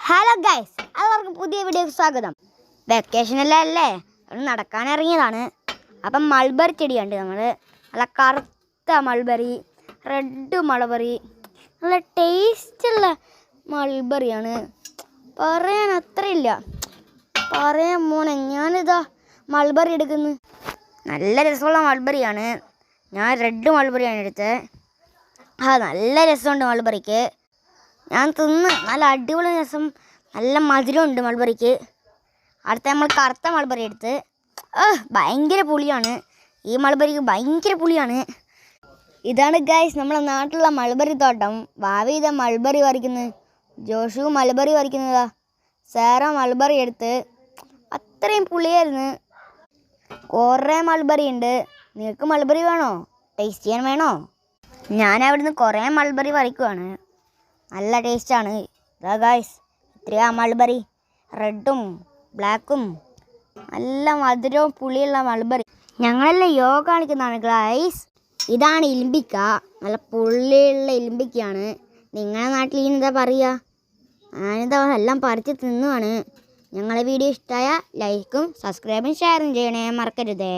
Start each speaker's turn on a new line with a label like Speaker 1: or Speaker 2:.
Speaker 1: Hello guys, എല്ലാവർക്കും പുതിയ വീഡിയോക്ക് സ്വാഗതം. വെക്കേഷനല്ലേ നടക്കാൻ ഇറങ്ങിയതാണ്. അപ്പം മൾബറി ചെടി കണ്ട് നമ്മൾ നല്ല കറുത്ത മൾബറി, റെഡ് മൾബറി, നല്ല ടേസ്റ്റുള്ള മൾബറിയാണ്. പറയാൻ അത്രയില്ല. പറയാൻ മോനെ, ഞാനിതാ മൾബറി എടുക്കുന്നു. നല്ല രസമുള്ള മൾബറിയാണ്. ഞാൻ റെഡ് മൾബറിയാണ് എടുത്തത്. നല്ല രസമുണ്ട് മൾബറിക്ക്. ഞാൻ തിന്ന് നല്ല അടിപൊളി രസം, നല്ല മധുരമുണ്ട് മൾബറിക്ക്. അടുത്ത നമ്മൾ കറുത്ത മൾബറി എടുത്ത് ഭയങ്കര പുളിയാണ്. ഈ മൾബറിക്ക് ഭയങ്കര പുളിയാണ്. ഇതാണ് ഗൈസ് നമ്മളെ നാട്ടിലുള്ള മൾബറി തോട്ടം. ഭാവി ഇതാ മൾബറി പറിക്കുന്നത്, ജോഷു മൾബറി പറിക്കുന്നതാ, സാറ മൾബറി എടുത്ത്. അത്രയും പുളിയായിരുന്നു. കുറേ മൾബറി ഉണ്ട്. നിങ്ങൾക്ക് മൾബറി വേണോ? ടേസ്റ്റ് ചെയ്യാൻ വേണോ? ഞാൻ അവിടുന്ന് കുറേ മൾബറി പറിക്കുവാണ്. നല്ല ടേസ്റ്റാണ്. ഇതാ ഗൈസ്, ഇത്രയാ മൾബറി, റെഡും ബ്ലാക്കും നല്ല മധുരവും പുളിയുള്ള മൾബറി. ഞങ്ങളെല്ലാം യോഗ കാണിക്കുന്നതാണ് ഗൈസ്. ഇതാണ് ഇലിമ്പിക്ക, നല്ല പുള്ളിയുള്ള ഇലിമ്പിക്കയാണ്. നിങ്ങളുടെ നാട്ടിൽ എന്താ പറയുക? ഞാനിതാ എല്ലാം പറിച്ച് തിന്നുവാണ്. ഞങ്ങളെ വീഡിയോ ഇഷ്ടമായ ലൈക്കും സബ്സ്ക്രൈബും ഷെയറും ചെയ്യണേ മറക്കരുതേ.